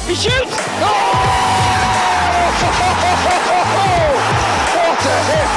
He shoots! Oh! What a hit!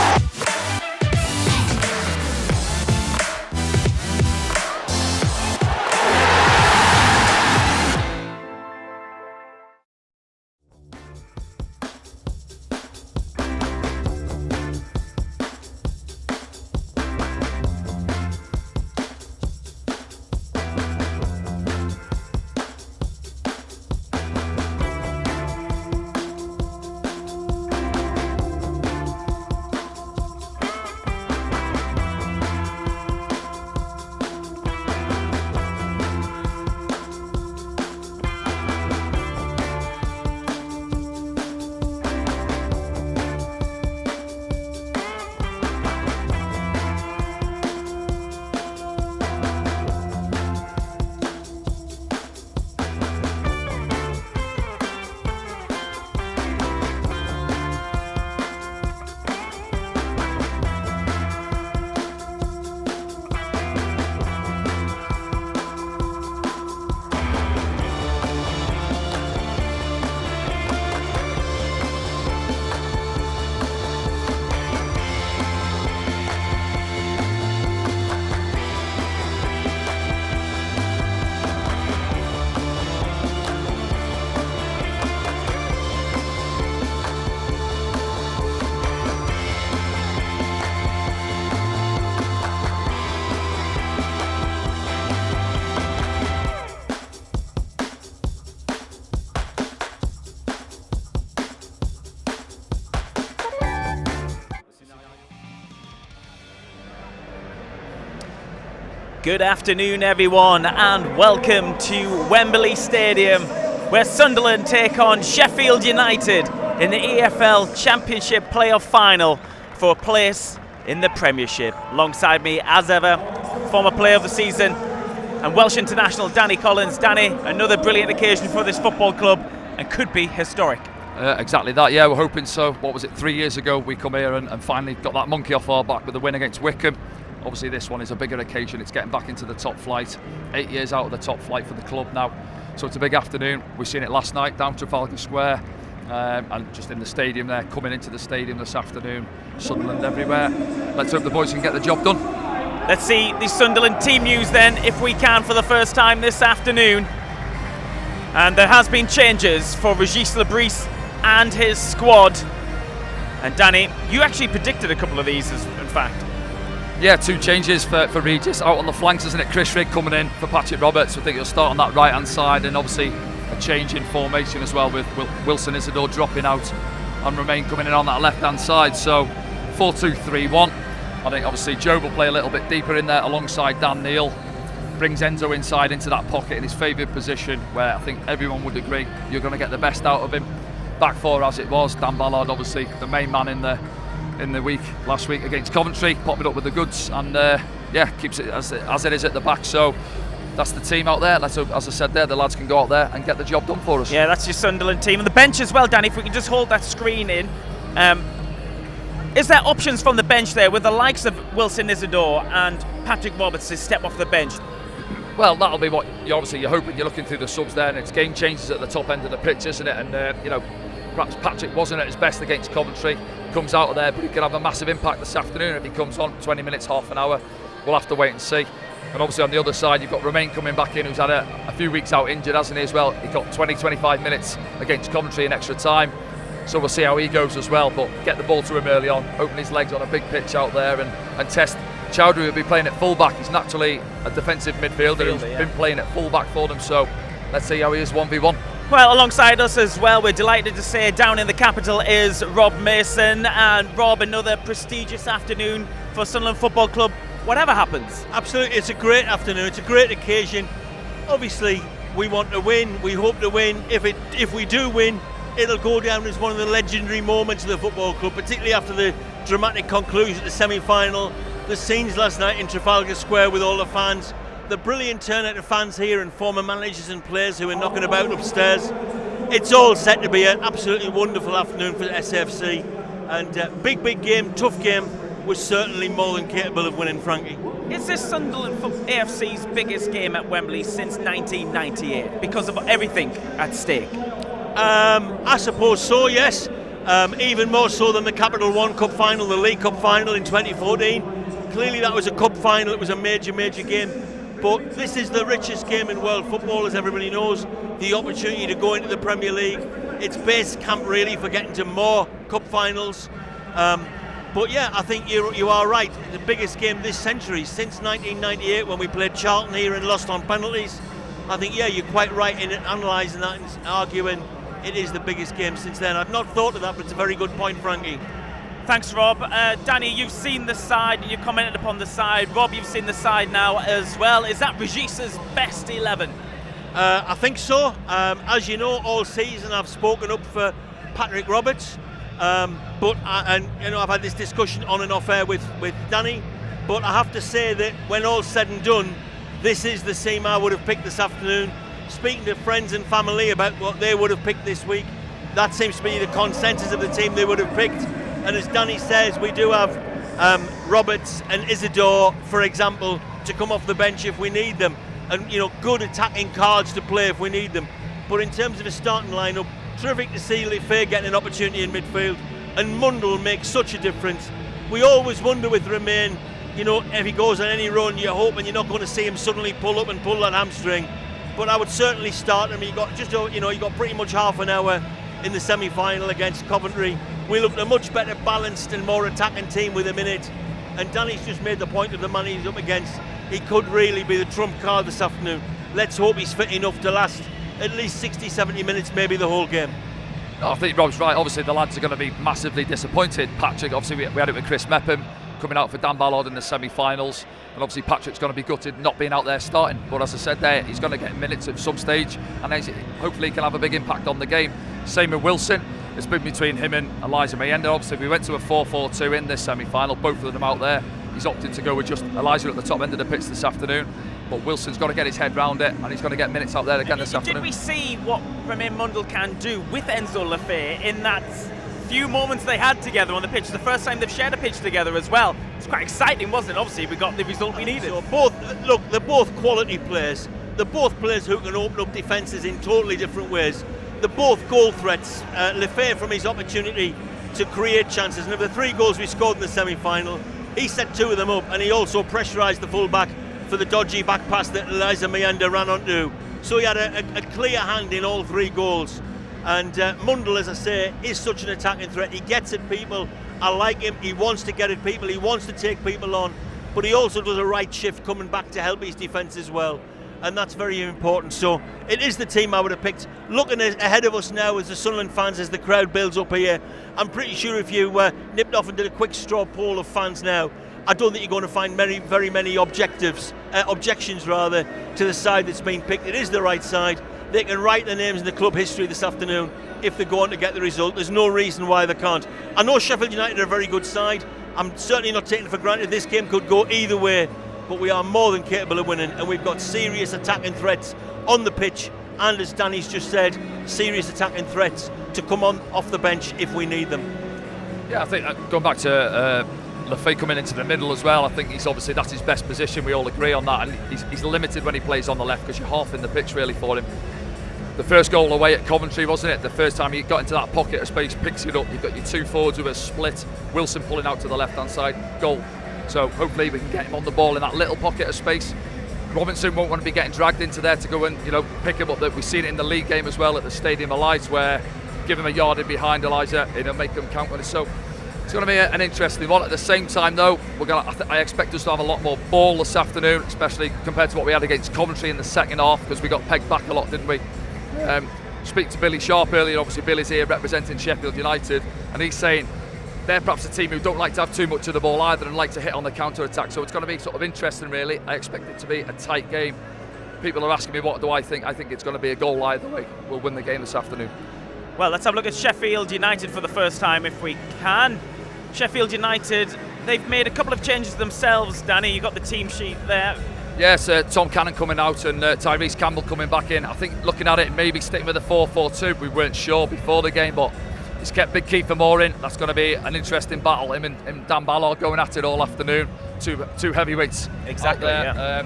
Good afternoon everyone and welcome to Wembley Stadium where Sunderland take on Sheffield United in the EFL Championship playoff final for a place in the Premiership. Alongside me as ever, former player of the season and Welsh international Danny Collins. Danny, another brilliant occasion for this football club and could be historic. Exactly that, yeah, we're hoping so. What was it, 3 years ago we come here and finally got that monkey off our back with a win against Wycombe. Obviously this one is a bigger occasion, it's getting back into the top flight. 8 years out of the top flight for the club now. So it's a big afternoon. We've seen it last night down Trafalgar Square and just in the stadium there, coming into the stadium this afternoon. Sunderland everywhere. Let's hope the boys can get the job done. Let's see the Sunderland team news then, if we can, for the first time this afternoon. And there has been changes for Régis Lebris and his squad. And Danny, you actually predicted a couple of these, in fact. Yeah, 2 changes for Regis. Out on the flanks, isn't it? Chris Rigg coming in for Patrick Roberts. I think he'll start on that right-hand side, and obviously a change in formation as well with Wilson Isidore dropping out and Romain coming in on that left-hand side. So 4-2-3-1. I think obviously Joe will play a little bit deeper in there alongside Dan Neil. Brings Enzo inside into that pocket in his favoured position where I think everyone would agree you're going to get the best out of him. Back 4 as it was. Dan Ballard obviously the main man in the week last week against Coventry, popping up with the goods, and yeah, keeps it as it is at the back. So that's the team out there. Let's hope, as I said there, the lads can go out there and get the job done for us. Yeah, that's your Sunderland team. And the bench as well, Danny, if we can just hold that screen in. Is there options from the bench there with the likes of Wilson Isidore and Patrick Roberts to step off the bench? Well, that'll be what you're hoping. You're looking through the subs there, and it's game changes at the top end of the pitch, isn't it? And you know, perhaps Patrick wasn't at his best against Coventry, comes out of there, but he could have a massive impact this afternoon if he comes on 20 minutes, half an hour. We'll have to wait and see. And obviously on the other side, you've got Romain coming back in, who's had a few weeks out injured, hasn't he, as well? He got 20-25 minutes against Coventry in extra time. So we'll see how he goes as well. But get the ball to him early on, open his legs on a big pitch out there, and test. Chowdhury will be playing at full-back. He's naturally a defensive midfielder who's been playing at full-back for them. So let's see how he is 1v1. Well, alongside us as well, we're delighted to say down in the capital is Rob Mason. And Rob, another prestigious afternoon for Sunderland Football Club, whatever happens. Absolutely, it's a great afternoon, it's a great occasion. Obviously, we want to win, we hope to win. If we do win, it'll go down as one of the legendary moments of the football club, particularly after the dramatic conclusion of the semi-final. The scenes last night in Trafalgar Square with all the fans, the brilliant turnout of fans here and former managers and players who are knocking about upstairs. It's all set to be an absolutely wonderful afternoon for the SFC, and big game, tough game. Was certainly more than capable of winning, Frankie. Is this Sunderland AFC's biggest game at Wembley since 1998 because of everything at stake? I suppose so, yes. Even more so than the Capital One Cup final, the League Cup final in 2014. Clearly that was a cup final, it was a major game. But this is the richest game in world football, as everybody knows. The opportunity to go into the Premier League. It's base camp really for getting to more cup finals. But yeah, I think you are right. The biggest game this century since 1998 when we played Charlton here and lost on penalties. I think, yeah, you're quite right in analysing that and arguing it is the biggest game since then. I've not thought of that, but it's a very good point, Frankie. Thanks, Rob. Danny, you've seen the side and you commented upon the side. Rob, you've seen the side now as well. Is that Regis's best 11? I think so. As you know, all season I've spoken up for Patrick Roberts. But I've had this discussion on and off air with Danny, but I have to say that when all's said and done, this is the team I would have picked this afternoon. Speaking to friends and family about what they would have picked this week, that seems to be the consensus of the team they would have picked. And as Danny says, we do have Roberts and Isidore, for example, to come off the bench if we need them, and good attacking cards to play if we need them. But in terms of a starting lineup, terrific to see Lefebvre getting an opportunity in midfield, and Mundle makes such a difference. We always wonder with Remain, if he goes on any run, you're hoping you're not going to see him suddenly pull up and pull that hamstring. But I would certainly start him. He got pretty much half an hour in the semi-final against Coventry. We looked a much better balanced and more attacking team with him in it. And Danny's just made the point of the man he's up against. He could really be the trump card this afternoon. Let's hope he's fit enough to last at least 60, 70 minutes, maybe the whole game. I think Rob's right. Obviously, the lads are going to be massively disappointed. Patrick, obviously, we had it with Chris Mepham coming out for Dan Ballard in the semi-finals. And obviously, Patrick's going to be gutted not being out there starting. But as I said there, he's going to get minutes at some stage. And hopefully, he can have a big impact on the game. Same with Wilson. It's been between him and Elijah Mayenda. Obviously, we went to a 4-4-2 in this semi-final. Both of them out there. He's opted to go with just Elijah at the top end of the pitch this afternoon. But Wilson's got to get his head round it, and he's going to get minutes out there again this afternoon. Did we see what Remain Mundle can do with Enzo Lefebvre in that few moments they had together on the pitch? The first time they've shared a pitch together as well. It's quite exciting, wasn't it? Obviously, we got the result we needed. So they're both quality players. They're both players who can open up defences in totally different ways. They're both goal threats. Lefebvre from his opportunity to create chances. And of the 3 goals we scored in the semi-final, he set 2 of them up, and he also pressurised the full-back for the dodgy back pass that Elijah Mayenda ran onto. So he had a clear hand in all 3 goals. And Mundle, as I say, is such an attacking threat. He gets at people. I like him. He wants to get at people. He wants to take people on. But he also does a right shift coming back to help his defence as well. And that's very important. So it is the team I would have picked. Looking ahead of us now as the Sunderland fans, as the crowd builds up here, I'm pretty sure if you nipped off and did a quick straw poll of fans now, I don't think you're going to find very many objections to the side that's been picked. It is the right side. They can write their names in the club history this afternoon if they're going to get the result. There's no reason why they can't. I know Sheffield United are a very good side. I'm certainly not taking it for granted this game could go either way, but we are more than capable of winning, and we've got serious attacking threats on the pitch, and as Danny's just said, serious attacking threats to come on off the bench if we need them. Yeah, I think going back to Lefebvre coming into the middle as well, I think that's his best position. We all agree on that, and he's limited when he plays on the left because you're half in the pitch really for him. The first goal away at Coventry, wasn't it? The first time he got into that pocket of space, picks it up. You've got your 2 forwards with a split. Wilson pulling out to the left-hand side, goal. So hopefully we can get him on the ball in that little pocket of space. Robinson won't want to be getting dragged into there to go and pick him up. We've seen it in the league game as well at the Stadium of Light, where give them a yard in behind Elijah, make them count with it. So it's going to be an interesting one. At the same time, though, I expect us to have a lot more ball this afternoon, especially compared to what we had against Coventry in the second half, because we got pegged back a lot, didn't we? Speak to Billy Sharp earlier. Obviously, Billy's here representing Sheffield United, and he's saying they're perhaps a team who don't like to have too much of the ball either and like to hit on the counter-attack. So it's going to be sort of interesting, really. I expect it to be a tight game. People are asking me, what do I think? I think it's going to be a goal either way. We'll win the game this afternoon. Well, let's have a look at Sheffield United for the first time if we can. Sheffield United, they've made a couple of changes themselves. Danny, you got the team sheet there. Yes, Tom Cannon coming out and Tyrese Campbell coming back in. I think looking at it, maybe sticking with the 4-4-2. We weren't sure before the game, but he's kept Big Kiefer Moore in. That's going to be an interesting battle. Him and Dan Ballard going at it all afternoon. Two heavyweights. Exactly. Yeah.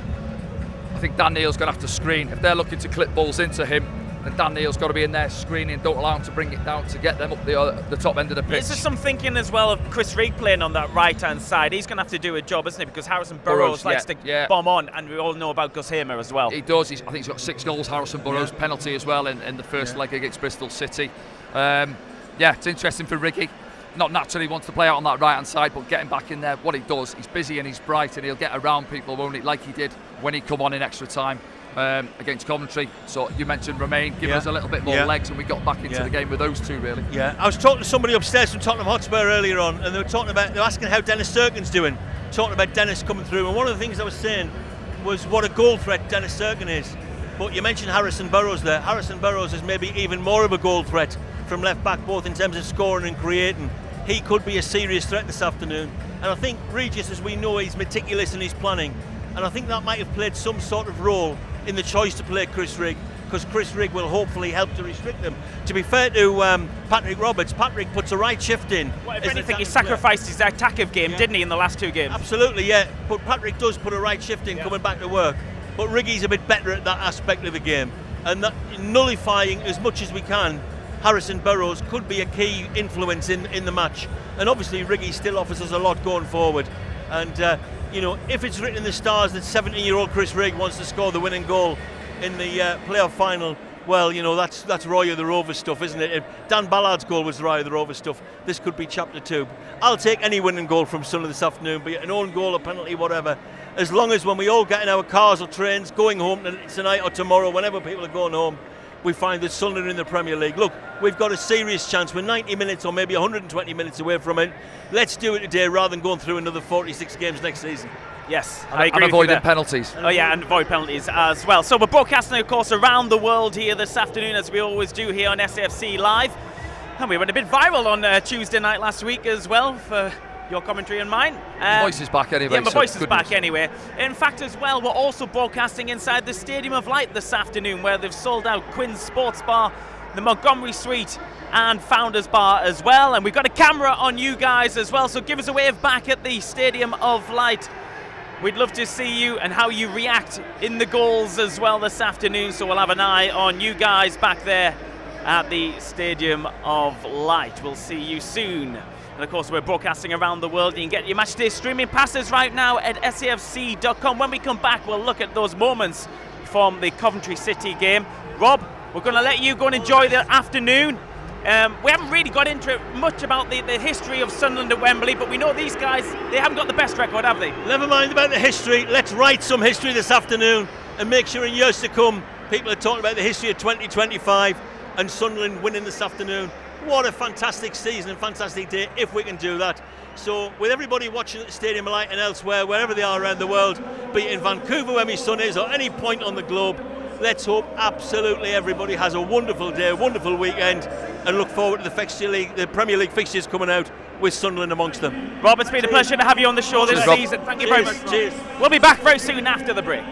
I think Dan Neal's going to have to screen. If they're looking to clip balls into him, then Dan Neal's got to be in there screening. Don't allow him to bring it down to get them up the top end of the pitch. Is there some thinking as well of Chris Rigg playing on that right-hand side? He's going to have to do a job, isn't he? Because Harrison Burrows likes to bomb on, and we all know about Gus Hamer as well. He does. I think he's got 6 goals, Harrison Burrows, penalty as well in the first leg against Bristol City. It's interesting for Riggy. Not naturally wants to play out on that right-hand side, but getting back in there, what he does, he's busy and he's bright, and he'll get around people, won't he, like he did when he come on in extra time against Coventry. So you mentioned Romain, giving us a little bit more legs, and we got back into the game with those two, really. Yeah, I was talking to somebody upstairs from Tottenham Hotspur earlier on, and they were asking how Dennis Serkin's doing, talking about Dennis coming through, and one of the things I was saying was what a goal threat Dennis Serkin is. But you mentioned Harrison Burrows there. Harrison Burrows is maybe even more of a goal threat from left back, both in terms of scoring and creating. He could be a serious threat this afternoon. And I think Regis, as we know, he's meticulous in his planning. And I think that might have played some sort of role in the choice to play Chris Rigg, because Chris Rigg will hopefully help to restrict them. To be fair to Patrick Roberts, Patrick puts a right shift in. Well, if anything, he sacrificed his attacking game, didn't he, in the last 2 games? Absolutely, yeah. But Patrick does put a right shift in coming back to work. But Riggy's a bit better at that aspect of the game. And that nullifying as much as we can Harrison Burrows could be a key influence in the match. And obviously Riggy still offers us a lot going forward. And if it's written in the stars that 17-year-old Chris Rigg wants to score the winning goal in the playoff final, well, that's Roy of the Rovers stuff, isn't it? If Dan Ballard's goal was Roy of the Rovers stuff, this could be chapter 2. I'll take any winning goal from Sunderland this afternoon, be it an own goal, a penalty, whatever, as long as when we all get in our cars or trains going home tonight or tomorrow, whenever people are going home, we find that Sunderland are in the Premier League. Look, we've got a serious chance. We're 90 minutes or maybe 120 minutes away from it. Let's do it today rather than going through another 46 games next season. Yes, I agree. And avoiding penalties. Oh yeah, and avoid penalties as well. So we're broadcasting, of course, around the world here this afternoon, as we always do here on SAFC Live. And we went a bit viral on Tuesday night last week as well for your commentary and mine. My voice is back anyway. Yeah, my voice is back anyway. In fact, as well, we're also broadcasting inside the Stadium of Light this afternoon, where they've sold out Quinn's Sports Bar, the Montgomery Suite, and Founders Bar as well. And we've got a camera on you guys as well, so give us a wave back at the Stadium of Light. We'd love to see you and how you react in the goals as well this afternoon, so we'll have an eye on you guys back there at the Stadium of Light. We'll see you soon. And of course, we're broadcasting around the world. You can get your matchday streaming passes right now at safc.com. When we come back, we'll look at those moments from the Coventry City game. Rob, we're going to let you go and enjoy the afternoon. We haven't really got into much about the history of Sunderland at Wembley, but we know these guys, they haven't got the best record, have they? Never mind about the history. Let's write some history this afternoon and make sure in years to come people are talking about the history of 2025 and Sunderland winning this afternoon. What a fantastic season and fantastic day if we can do that. So with everybody watching at the Stadium of Light and elsewhere, wherever they are around the world, be it in Vancouver where my son is or any point on the globe, let's hope absolutely everybody has a wonderful day, a wonderful weekend, and look forward to the Premier League fixtures coming out with Sunderland amongst them. Rob, it's been a pleasure to have you on the show this season. Thank you very much. Cheers. We'll be back very soon after the break.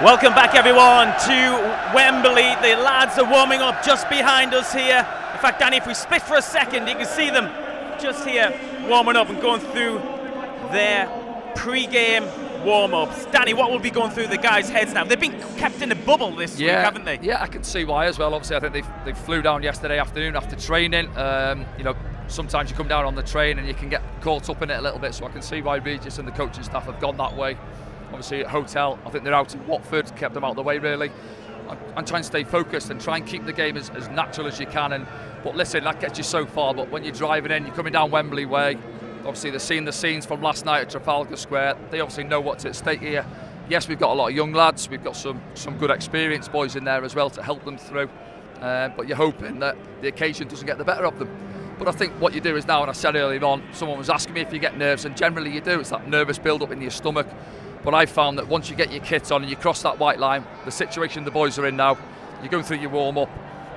Welcome back everyone to Wembley. The lads are warming up just behind us here. In fact, Danny, if we split for a second, you can see them just here warming up and going through their pre-game warm-ups. Danny, what will be going through the guys' heads now? They've been kept in a bubble this week, haven't they? Yeah, I can see why as well. Obviously, I think they flew down yesterday afternoon after training. Sometimes you come down on the train and you can get caught up in it a little bit, so I can see why Regis and the coaching staff have gone that way. Obviously at hotel, I think they're out in Watford, kept them out of the way really. I'm trying to stay focused and try and keep the game as natural as you can. But listen, that gets you so far, but when you're driving in, you're coming down Wembley Way, obviously they're seeing the scenes from last night at Trafalgar Square, they obviously know what's at stake here. Yes, we've got a lot of young lads, we've got some good experienced boys in there as well to help them through, but you're hoping that the occasion doesn't get the better of them. But I think what you do is now, and I said earlier on, someone was asking me if you get nerves, and generally you do, it's that nervous build-up in your stomach. But I found that once you get your kit on and you cross that white line, the situation the boys are in now, you go through your warm-up,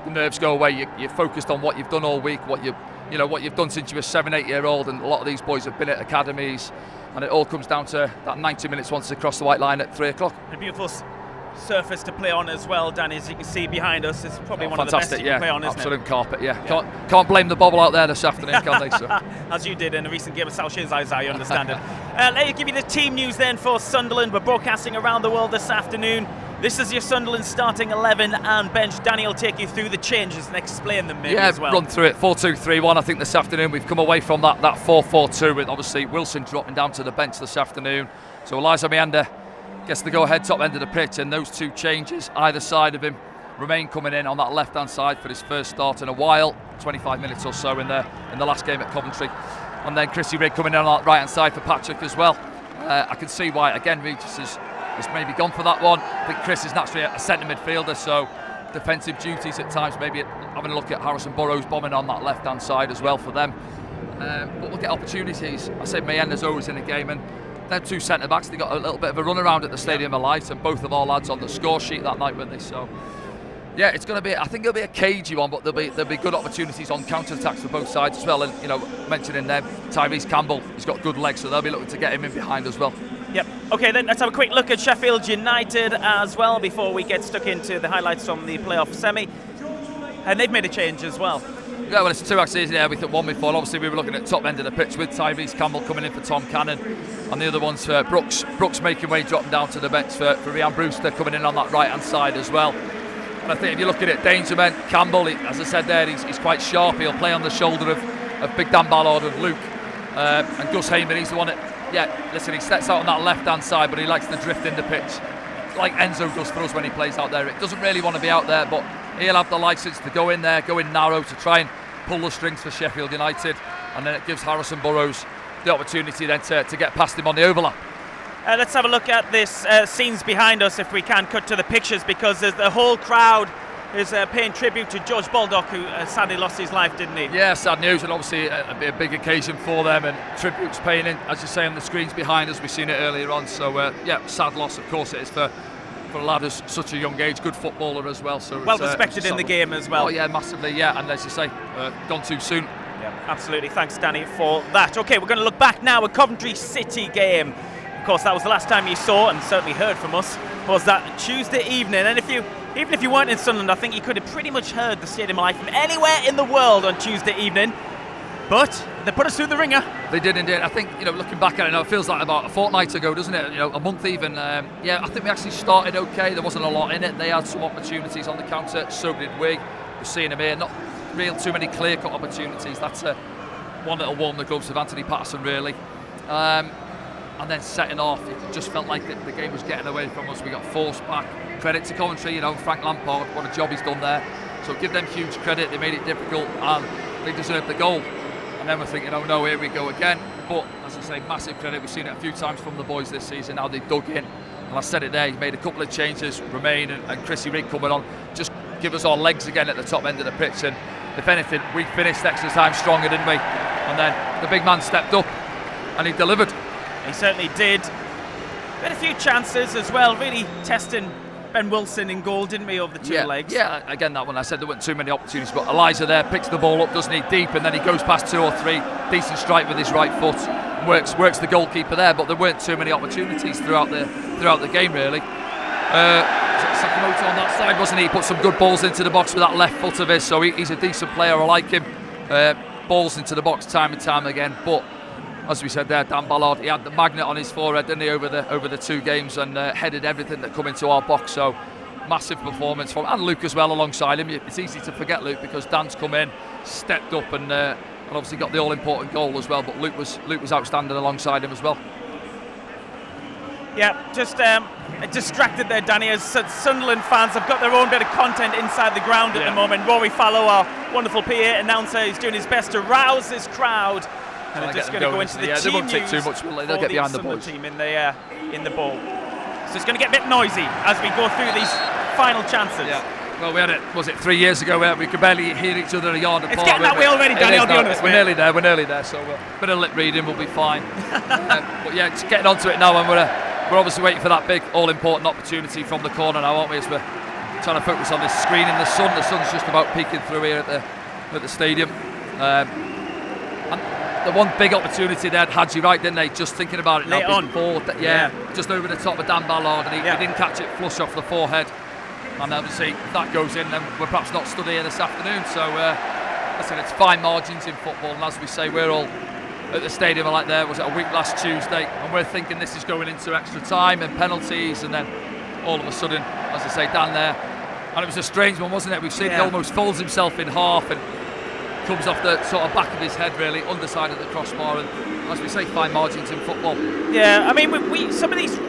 the nerves go away, you're focused on what you've done all week, what you've done since you were 7-8-year-old, and a lot of these boys have been at academies, and it all comes down to that 90 minutes once they cross the white line at 3 o'clock. A beautiful surface to play on as well, Danny, as you can see behind us. It's probably one of the best you can play on, isn't it? Absolute carpet, yeah. Can't blame the bobble out there this afternoon, can they? So. As you did in a recent game of South Shields, as I understand it. Let me give you the team news then for Sunderland. We're broadcasting around the world this afternoon. This is your Sunderland starting 11 and bench. Danny will take you through the changes and explain them maybe as well. Run through it. 4-2-3-1. I think this afternoon we've come away from that 4-4-2 with obviously Wilson dropping down to the bench this afternoon. So Eliza Meander gets the go-ahead top end of the pitch, and those two changes either side of him. Romain coming in on that left-hand side for his first start in a while, 25 minutes or so in the last game at Coventry, and then Chrissy Rigg coming in on that right-hand side for Patrick as well. I can see why again Regis has maybe gone for that one. I think Chris is naturally a centre midfielder, so defensive duties at times, maybe having a look at Harrison Burrows bombing on that left-hand side as well for them. But we'll get opportunities. I said Meander's always in the game, and them two centre-backs, they got a little bit of a run around at the Stadium of Light, and both of our lads on the score sheet that night, weren't they? So, yeah, it's going to be, I think it'll be a cagey one, but there'll be good opportunities on counter-attacks for both sides as well. And, mentioning them, Tyrese Campbell, he's got good legs, so they'll be looking to get him in behind as well. Yep. Okay, then let's have a quick look at Sheffield United as well before we get stuck into the highlights from the playoff semi. And they've made a change as well. Yeah, well, it's a two-act season here. We took one before. Obviously, we were looking at top end of the pitch with Tyrese Campbell coming in for Tom Cannon, and the other one's for Brooks. Brooks making way, dropping down to the bench for Ryan Brewster coming in on that right-hand side as well. And I think if you look at it, Dangerman, Campbell, as I said there, he's quite sharp. He'll play on the shoulder of Big Dan Ballard and Luke. And Gus Heyman, he's the one that, listen, he steps out on that left-hand side, but he likes to drift in the pitch, like Enzo does for us when he plays out there. It doesn't really want to be out there, but he'll have the licence to go in there, go in narrow to try and pull the strings for Sheffield United, and then it gives Harrison Burrows the opportunity then to get past him on the overlap. Let's have a look at this scenes behind us, if we can cut to the pictures, because the whole crowd is paying tribute to George Baldock, who sadly lost his life, didn't he? Yeah, sad news, and obviously a big occasion for them, and tributes paying in, as you say, on the screens behind us. We've seen it earlier on, so sad loss, of course it is for a lad at such a young age, good footballer as well. So well respected in the game as well. Oh yeah, massively, yeah, and as you say, gone too soon. Yeah, absolutely. Thanks, Danny, for that. Okay, we're going to look back now at Coventry City game. Of course, that was the last time you saw and certainly heard from us, was that Tuesday evening. And even if you weren't in Sunderland, I think you could have pretty much heard the Stadium of Light from anywhere in the world on Tuesday evening. But they put us through the ringer. They did indeed. I think, looking back at it now, it feels like about a fortnight ago, doesn't it? A month even. I think we actually started okay. There wasn't a lot in it. They had some opportunities on the counter. So did we. We're seeing them here. Not real too many clear-cut opportunities. That's one that'll warm the gloves of Anthony Patterson, really. And then setting off, it just felt like the game was getting away from us. We got forced back. Credit to Coventry, Frank Lampard, what a job he's done there. So give them huge credit. They made it difficult and they deserved the goal. And then we're thinking, oh no, here we go again. But as I say, massive credit. We've seen it a few times from the boys this season. Now they've dug in. And I said it there, he's made a couple of changes. Romain and Chrissy Rigg coming on. Just give us our legs again at the top end of the pitch. And if anything, we finished extra time stronger, didn't we? And then the big man stepped up and he delivered. He certainly did. We had a few chances as well, really testing Ben Wilson in goal, didn't we, over the two legs? Yeah, again, that one, I said there weren't too many opportunities, but Eliza there picks the ball up, doesn't he, deep, and then he goes past 2 or 3, decent strike with his right foot, works the goalkeeper there, but there weren't too many opportunities throughout the game, really. Sakamoto on that side, wasn't he? He put some good balls into the box with that left foot of his, so he's a decent player. I like him. Balls into the box time and time again, but as we said there, Dan Ballard, he had the magnet on his forehead, didn't he, over the 2 games, and headed everything that come into our box. So massive performance from, and Luke as well alongside him. It's easy to forget Luke because Dan's come in, stepped up, and obviously got the all-important goal as well. But Luke was outstanding alongside him as well. Yeah, just distracted there, Danny, as Sunderland fans have got their own bit of content inside the ground at the moment. Rory Fallow, our wonderful PA announcer, is doing his best to rouse this crowd. And they're just going to go into the team they won't take too much, will they? They'll get behind the boys. Team in the ball. So it's going to get a bit noisy as we go through these final chances. Yeah. Well, we had it, was it 3 years ago where we could barely hear each other a yard apart. It's getting that way already, Danny, I'll be honest. We're nearly there, so a bit of lip reading will be fine. But yeah, just getting onto it now, and we're obviously waiting for that big all-important opportunity from the corner now, aren't we, as we're trying to focus on this screen in the sun. The sun's just about peeking through here at the stadium. And the one big opportunity they had you right, didn't they? Just thinking about it now before, just over the top of Dan Ballard, and he didn't catch it flush off the forehead. And obviously, if that goes in, then we're perhaps not stood here this afternoon. So, listen, it's fine margins in football, and as we say, we're all at the stadium like there. Was it a week last Tuesday? And we're thinking this is going into extra time and penalties, and then all of a sudden, as I say, Dan there, and it was a strange one, wasn't it? We've seen he almost folds himself in half and comes off the sort of back of his head, really, underside of the crossbar, and as we say, fine margins in football. Yeah, I mean, we some of these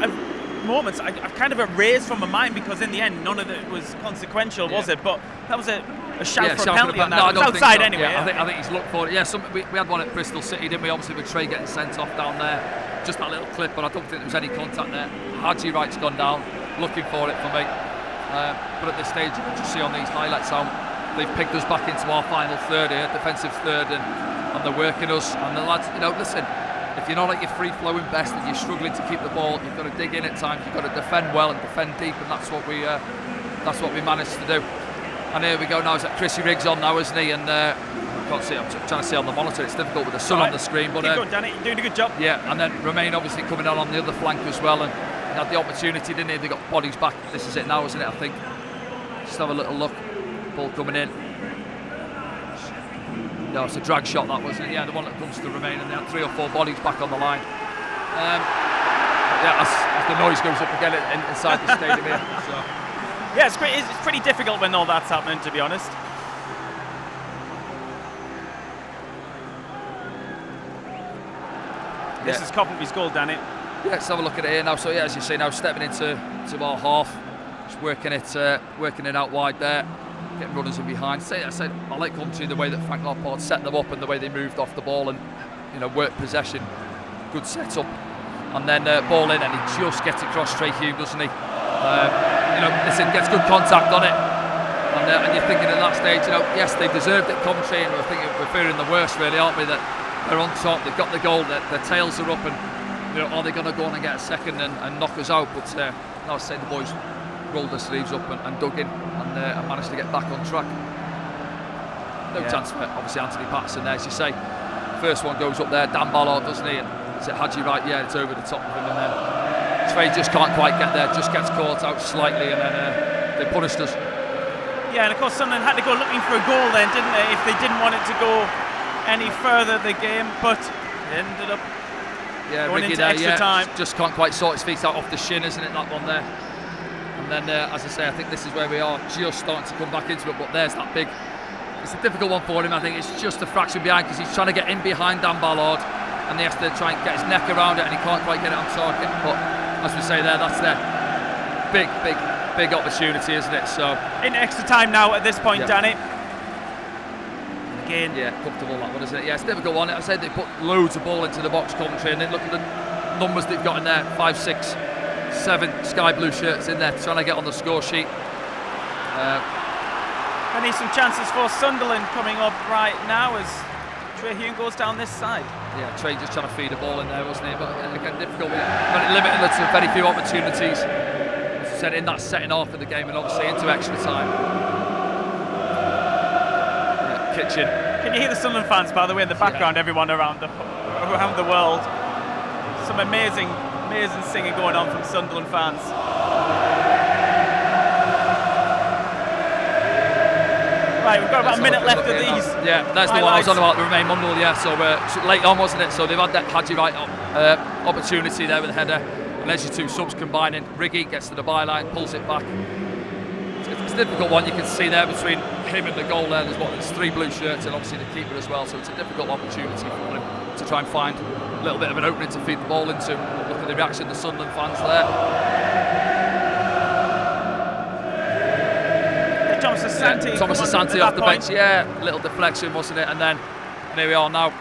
moments I've kind of erased from my mind because in the end none of it was consequential, was it? But that was a shout for a penalty on that. No, it was outside anyway. I think he's looked for it. Yeah, we had one at Bristol City, didn't we? Obviously with Trey getting sent off down there. Just that little clip, but I don't think there was any contact there. Hadji Wright's gone down, looking for it for me. But at this stage, you can just see on these highlights how they've picked us back into our final third here, defensive third, and they're working us. And the lads, listen, if you're not at your free-flowing best and you're struggling to keep the ball, you've got to dig in at times. You've got to defend well and defend deep, and that's what we managed to do. And here we go now. Is that Chrissy Riggs on now, isn't he? And I can't see. I'm trying to see on the monitor. It's difficult with the sun on the screen. But keep going, Danny. You're doing a good job. Yeah, and then Romain obviously coming on the other flank as well, and he had the opportunity, didn't he? They got bodies back. This is it now, isn't it? I think. Just have a little look. Ball coming in. No, it's a drag shot, that wasn't it? Yeah, the one that comes to Romain, and they had 3 or 4 bodies back on the line. As the noise goes up again inside the stadium here. So. Yeah, it's pretty difficult when all that's happening, to be honest. This is Coventry's goal, Danny. Yeah, let's have a look at it here now. So yeah, as you say, now stepping into our half, just working it out wide there. Getting runners in behind. I like Coventry the way that Frank Lampard set them up and the way they moved off the ball and worked possession. Good setup. And then ball in, and he just gets across Trey Hume, doesn't he? Listen, gets good contact on it. And you're thinking at that stage, yes, they deserved it, Coventry, and we're fearing the worst, really, aren't we? That they're on top, they've got the goal, their tails are up, and are they going to go on and get a second and knock us out? But I'll say the boys rolled their sleeves up and dug in and managed to get back on track. No chance for obviously Anthony Patterson there, as you say. First one goes up there, Dan Ballard, doesn't he? And is it Hadji Wright? Yeah, it's over the top of him, and then Trey just can't quite get there, just gets caught out slightly, and then they punished us. Yeah, and of course Sunderland had to go looking for a goal then, didn't they? If they didn't want it to go any further the game, but they ended up going into extra time. Just can't quite sort his feet out off the shin, isn't it, that one there? And then, as I say, I think this is where we are just starting to come back into it, but there's that big... It's a difficult one for him, I think. It's just a fraction behind because he's trying to get in behind Dan Ballard and he has to try and get his neck around it and he can't quite get it on target. But as we say there, that's their big opportunity, isn't it? So in extra time now at this point, Danny. Again. Yeah, comfortable that one, isn't it? Yeah, it's a difficult one. I said they put loads of ball into the box, Coventry, and then look at the numbers they've got in there. 5, 6, 7 sky blue shirts in there trying to get on the score sheet. I need some chances for Sunderland coming up right now as Trey Hume goes down this side. Yeah, Trey just trying to feed a ball in there, wasn't he? But again, difficult. Very limited to very few opportunities. As I said, in that second half of the game and obviously into extra time. Yeah, Kitchen. Can you hear the Sunderland fans, by the way, in the background? Everyone around the world. Some amazing singing going on from Sunderland fans. Right, we've got about a minute left of these. Yeah, that's the one I was on about, the Remain Mundell, yeah. So late on, wasn't it? So they've had that Hadji Wright opportunity there with the header. And there's your two subs combining. Riggy gets to the byline, pulls it back. It's a difficult one. You can see there between him and the goal there. There's 3 blue shirts and obviously the keeper as well. So it's a difficult opportunity for him to try and find a little bit of an opening to feed the ball into. Look at the reaction of the Sunderland fans there. Thomas Asante. Thomas Asante off the bench. Yeah, little deflection, wasn't it? And here we are now.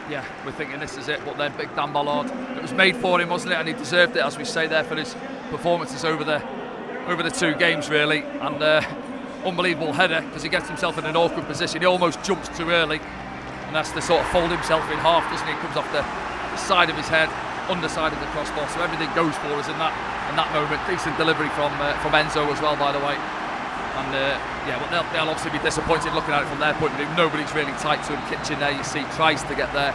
Yeah, we're thinking this is it. But then big Dan Ballard. It was made for him, wasn't it? And he deserved it, as we say there, for his performances over the 2 games, really. And unbelievable header, because he gets himself in an awkward position. He almost jumps too early and has to sort of fold himself in half, doesn't he? He comes off the side of his head, underside of the crossbar, so everything goes for us in that moment. Decent delivery from Enzo as well, by the way. And yeah, well, they'll obviously be disappointed looking at it from their point of view. Nobody's really tight to him. Kitchen there, you see, tries to get there.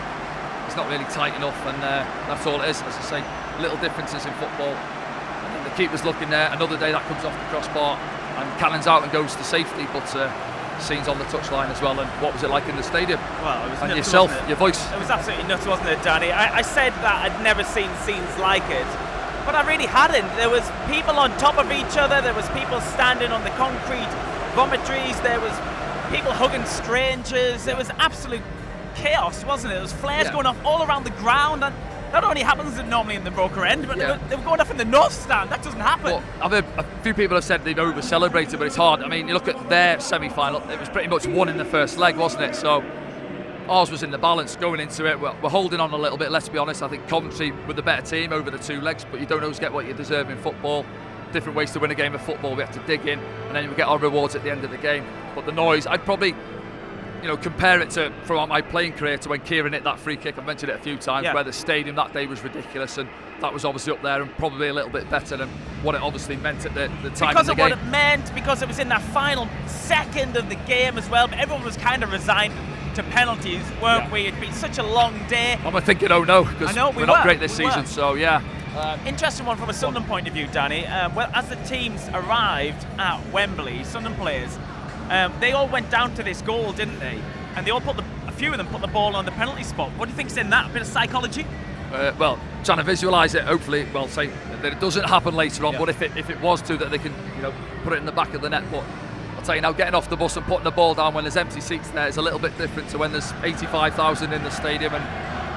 It's not really tight enough, and that's all it is. As I say, little differences in football. And then the keeper's looking there. Another day that comes off the crossbar, and cannons out and goes to safety. But scenes on the touchline as well. And what was it like in the stadium? Well, it was and nuts, yourself, wasn't it? your voice. It was absolutely nuts, wasn't it, Danny? I said that I'd never seen scenes like it, but I really hadn't. There was people on top of each other. There was people standing on the concrete vomitories. There was people hugging strangers. There was absolute chaos, wasn't it? There was flares going off all around the ground, and that only happens normally in the Roker end, but they were going off in the North Stand. That doesn't happen. Well, I've heard a few people have said they've over-celebrated, but it's hard. I mean, you look at their semi-final, it was pretty much won in the first leg, wasn't it? So ours was in the balance going into it. We're holding on a little bit, let's be honest. I think Coventry were the better team over the 2 legs, but you don't always get what you deserve in football. Different ways to win a game of football. We have to dig in, and then we get our rewards at the end of the game. But the noise, I'd probably compare it to from my playing career to when Kieran hit that free kick. I've mentioned it a few times, where the stadium that day was ridiculous, and that was obviously up there and probably a little bit better than what it obviously meant at the time because of the game. Because of what it meant, because it was in that final second of the game as well. But everyone was kind of resigned to penalties, weren't we? It'd been such a long day. I'm thinking, oh no, because we're not great this season. So yeah. Interesting one from a Sunderland point of view, Danny. Well, as the teams arrived at Wembley, Sunderland players, they all went down to this goal, didn't they? And they all a few of them put the ball on the penalty spot. What do you think's in that? A bit of psychology? Well, trying to visualise it. Hopefully, well, say that it doesn't happen later on. But if it was to, that they can, put it in the back of the net. But I'll tell you now, getting off the bus and putting the ball down when there's empty seats there is a little bit different to when there's 85,000 in the stadium, and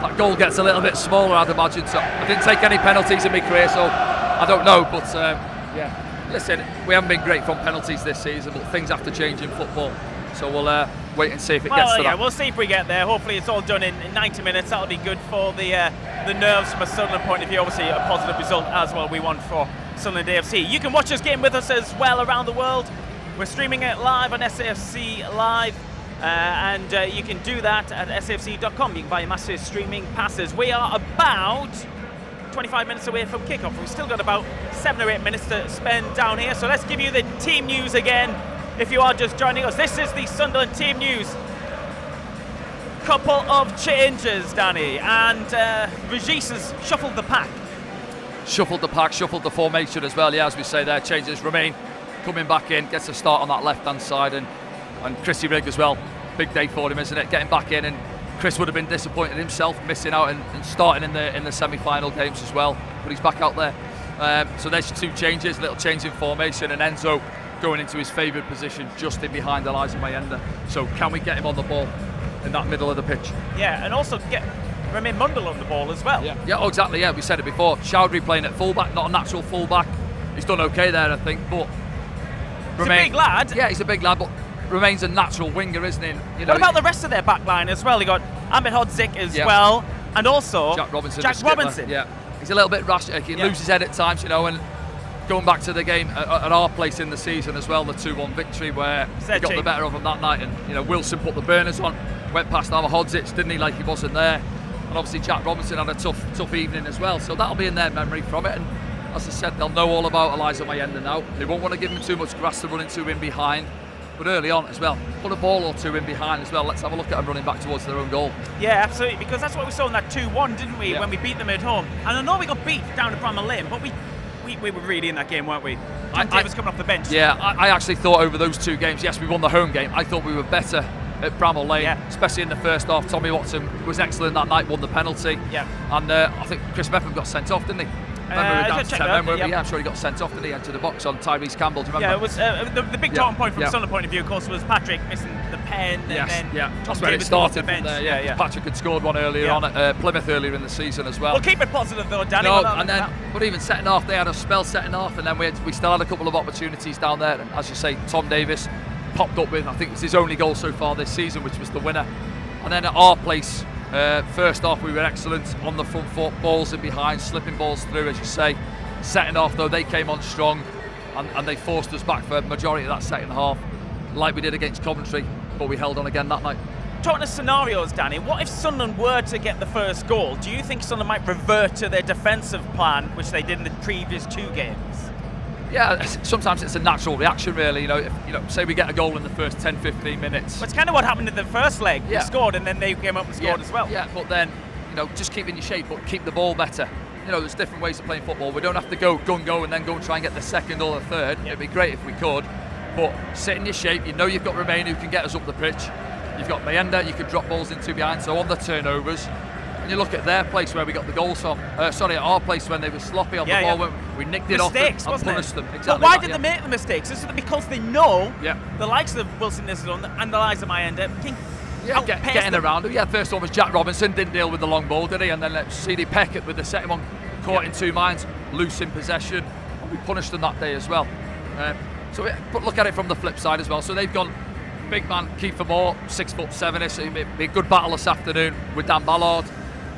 that goal gets a little bit smaller, I'd imagine. So I didn't take any penalties in my career, so I don't know. But listen, we haven't been great from penalties this season, but things have to change in football. So we'll wait and see if it gets to that. We'll see if we get there. Hopefully it's all done in 90 minutes. That'll be good for the nerves from a Sunderland point of view. Obviously a positive result as well we want for Sunderland AFC. You can watch this game with us as well around the world. We're streaming it live on SAFC Live. And you can do that at safc.com. You can buy your massive streaming passes. We are about 25 minutes away from kickoff. We've still got about 7 or 8 minutes to spend down here. So let's give you the team news again. If you are just joining us, this is the Sunderland team news. Couple of changes, Danny, and Regis has shuffled the pack. Shuffled the formation as well. Yeah, as we say there, changes. Remain coming back in, gets a start on that left-hand side, and Chrissy Rigg as well. Big day for him, isn't it? Getting back in, and Chris would have been disappointed himself, missing out and starting in the semi-final games as well. But he's back out there. So there's 2 changes, a little change in formation, and Enzo going into his favoured position just in behind Elijah Mayenda. So can we get him on the ball in that middle of the pitch? Yeah, and also get Remain Mundell on the ball as well. Yeah, exactly. Yeah, we said it before. Chowdhury playing at fullback, not a natural fullback. He's done okay there, I think, but he's a big lad. Yeah, he's a big lad, but remains a natural winger, isn't he? What about the rest of their back line as well? You got Ahmed Hodzik as well, and also Jack Robinson. Yeah, he's a little bit rash. He can lose his head at times, and going back to the game at our place in the season as well, the 2-1 victory where he got the better of him that night, and Wilson put the burners on, went past Ahmed Hodzik, didn't he, like he wasn't there, and obviously Jack Robinson had a tough evening as well, so that'll be in their memory from it. And as I said, they'll know all about Elijah Mayenda now. They won't want to give him too much grass to run into in behind, but early on as well, put a ball or 2 in behind as well. Let's have a look at them running back towards their own goal. Yeah, absolutely, because that's what we saw in that 2-1, didn't we, when we beat them at home. And I know we got beat down at Bramall Lane, but we we were really in that game, weren't we? Davis coming off the bench. Yeah, I actually thought over those 2 games, yes, we won the home game. I thought we were better at Bramall Lane, especially in the first half. Tommy Watson was excellent that night, won the penalty. Yeah. And I think Chris Mepham got sent off, didn't he? Remember we were down to 10 men, weren't we? Yeah, I'm sure he got sent off, didn't he? Into the box on Tyrese Campbell, do you remember? Yeah, it was the big talking point from the Sunderland point of view, of course, was Patrick missing the pen. Yes, and then that's where it started from there. Yeah. Patrick had scored one earlier on at Plymouth earlier in the season as well. We'll keep it positive though, Danny. But even second half, they had a spell setting half, and then we still had a couple of opportunities down there. And as you say, Tom Davis popped up with, I think it was his only goal so far this season, which was the winner. And then at our place, first half we were excellent on the front foot, balls in behind, slipping balls through, as you say. Second half though, they came on strong and they forced us back for the majority of that second half, like we did against Coventry, but we held on again that night. Talking of scenarios, Danny, what if Sunderland were to get the first goal? Do you think Sunderland might revert to their defensive plan, which they did in the previous 2 games? Yeah, sometimes it's a natural reaction, really. Say we get a goal in the first 10-15 minutes. Well, it's kind of what happened in the first leg. We scored, and then they came up and scored as well. Yeah, but then, just keep in your shape, but keep the ball better. There's different ways of playing football. We don't have to go and then go and try and get the second or the third. It'd be great if we could, but sit in your shape. You've got Romain who can get us up the pitch. You've got Mayenda you could drop balls into behind. So on the turnovers, and you look at their place where we got the goals from. Our place when they were sloppy on the ball, when we nicked it off and punished them. Exactly. But why did they make the mistakes? Is it because they know the likes of Wilson Isidore and the likes of Mayenda can getting around him. First one was Jack Robinson, didn't deal with the long ball, did he? And then CD Peckett with the second one, caught in 2 minds, loose in possession. We punished them that day as well. But look at it from the flip side as well. So they've gone big man, Kiefer Moore, 6'7". So it'll be a good battle this afternoon with Dan Ballard.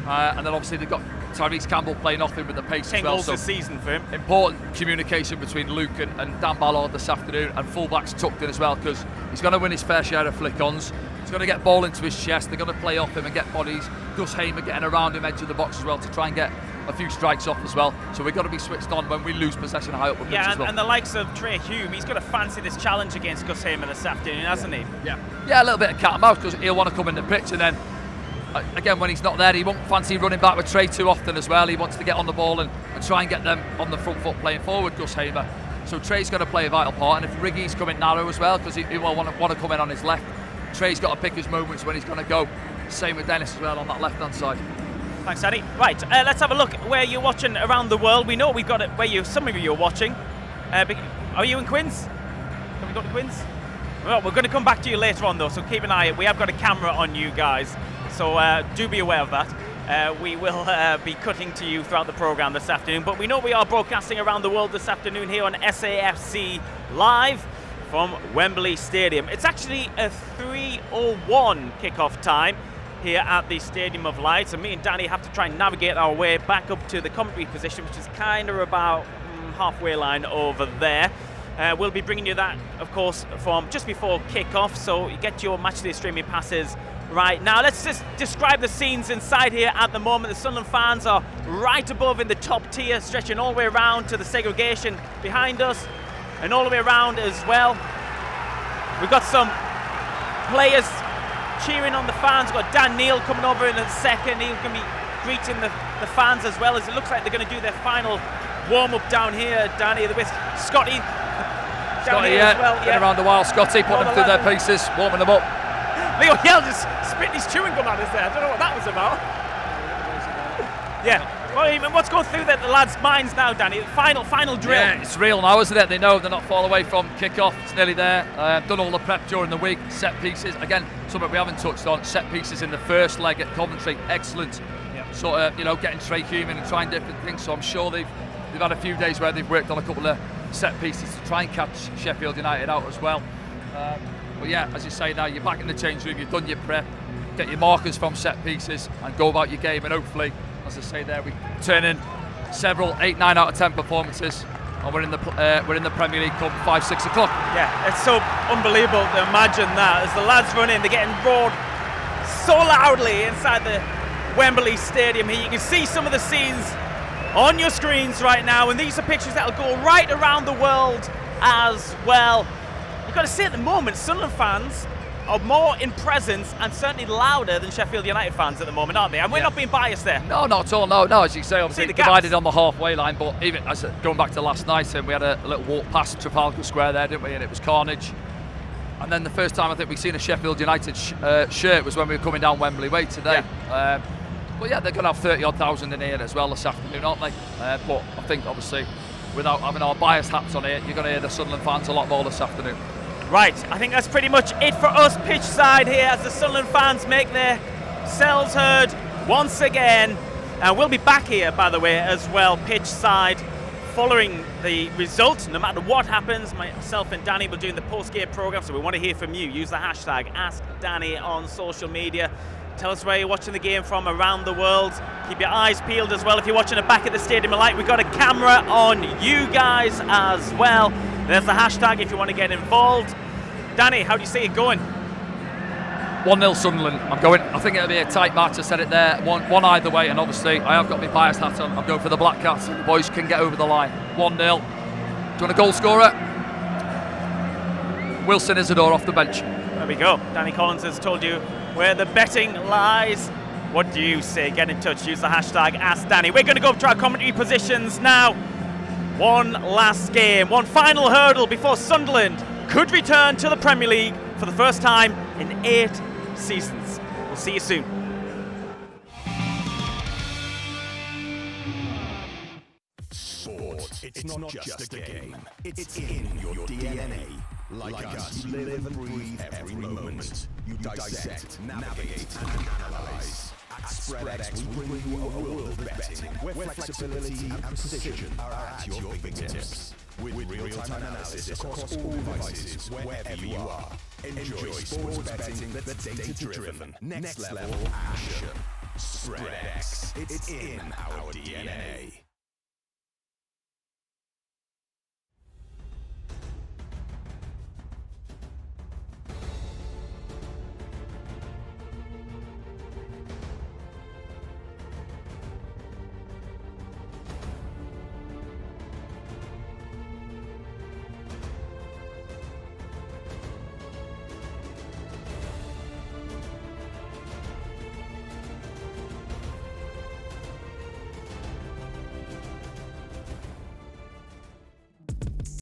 And then obviously they've got Tyrese Campbell playing off him with the pace as well. 10 goals this season for him. Important communication between Luke and Dan Ballard this afternoon, and fullbacks tucked in as well, because he's going to win his fair share of flick-ons. He's going to get ball into his chest. They're going to play off him and get bodies. Gus Hamer getting around him, edge of the box as well, to try and get a few strikes off as well. So we've got to be switched on when we lose possession high up the pitch as well. And the likes of Trey Hume, he's got to fancy this challenge against Gus Hamer this afternoon, hasn't he? Yeah, a little bit of cat and mouse, because he'll want to come in the pitch, and then again, when he's not there, he won't fancy running back with Trey too often as well. He wants to get on the ball and try and get them on the front foot playing forward, Gus Hamer. So Trey's got to play a vital part, and if Riggy's coming narrow as well, because he will want to come in on his left, Trey's got to pick his moments when he's going to go. Same with Dennis as well on that left-hand side. Thanks, Danny. Right, let's have a look where you're watching around the world. We know we've got it where some of you are watching. Are you in Quins? Have we got the Quins? Well, we're going to come back to you later on, though, so keep an eye. We have got a camera on you guys, so do be aware of that. We will be cutting to you throughout the programme this afternoon, but we know we are broadcasting around the world this afternoon here on SAFC Live from Wembley Stadium. It's actually a 3:01 kickoff time here at the Stadium of Light, and me and Danny have to try and navigate our way back up to the commentary position, which is kind of about halfway line over there. We'll be bringing you that, of course, from just before kick-off, so you get your matchday streaming passes right now. Let's just describe the scenes inside here at the moment. The Sunderland fans are right above in the top tier, stretching all the way around to the segregation behind us, and all the way around as well. We've got some players cheering on the fans. We've got Dan Neil coming over in a second. He's going to be greeting the fans as well, as it looks like they're going to do their final warm-up down here, Danny, with Scotty down here as well. Been around a while. Scotty putting them through their paces, warming them up. Leo Yell just spitting his chewing gum at us there. I don't know what that was about. Well, what's going through the lads' minds now, Danny? Final drill. Yeah, it's real now, isn't it? They know they're not far away from kick-off. It's nearly there. Done all the prep during the week. Set pieces. Again, something we haven't touched on. Set pieces in the first leg at Coventry. Excellent. Sort of, getting Trey Hume in and trying different things. So I'm sure they've had a few days where they've worked on a couple of set pieces to try and catch Sheffield United out as well. But yeah, as you say now, you're back in the change room. You've done your prep. Get your markers from set pieces and go about your game. And hopefully, as I say there, we turn in several 8, 9 out of 10 performances, and we're in the Premier League come 5, 6 o'clock. Yeah, it's so unbelievable to imagine that as the lads run in, they're getting roared so loudly inside the Wembley Stadium here. You can see some of the scenes on your screens right now, and these are pictures that'll go right around the world as well. You've got to say at the moment, Sunderland fans are more in presence and certainly louder than Sheffield United fans at the moment, aren't they? And we're not being biased there. No, not at all. No, as you say, obviously the divided gaps on the halfway line. But even as going back to last night, and we had a little walk past Trafalgar Square there, didn't we? And it was carnage. And then the first time I think we've seen a Sheffield United shirt was when we were coming down Wembley Way today. Yeah. But yeah, they're going to have 30-odd thousand in here as well this afternoon, aren't they? But I think obviously, without having our bias hats on here, you're going to hear the Sunderland fans a lot more this afternoon. Right, I think that's pretty much it for us pitch side here as the Sunderland fans make their selves heard once again. And we'll be back here, by the way, as well, pitch side, following the result. No matter what happens, myself and Danny will be doing the post-game programme, so we want to hear from you. Use the hashtag AskDanny on social media. Tell us where you're watching the game from around the world. Keep your eyes peeled as well if you're watching it back at the Stadium of Light. We've got a camera on you guys as well. There's the hashtag if you want to get involved. Danny, how do you see it going? 1-0 Sunderland. I think it'll be a tight match. I said it there. One either way, and obviously I have got my bias hat on. I'm going for the Black Cats. The boys can get over the line. 1-0. Do you want a goal scorer? Wilson Isidore off the bench. There we go. Danny Collins has told you where the betting lies. What do you say? Get in touch. Use the hashtag AskDanny. We're going to go up to our commentary positions now. One last game. One final hurdle before Sunderland could return to the Premier League for the first time in 8 seasons. We'll see you soon. Sport, it's not just a game, it's in your DNA. Like us, you live and breathe every moment. You dissect, navigate, and analyze. At SpreadX, we bring you a world of betting, where flexibility and precision are at your fingertips. With real-time analysis across all devices, wherever you are. Enjoy sports betting that's data-driven, next-level action. SpreadX, it's in our DNA.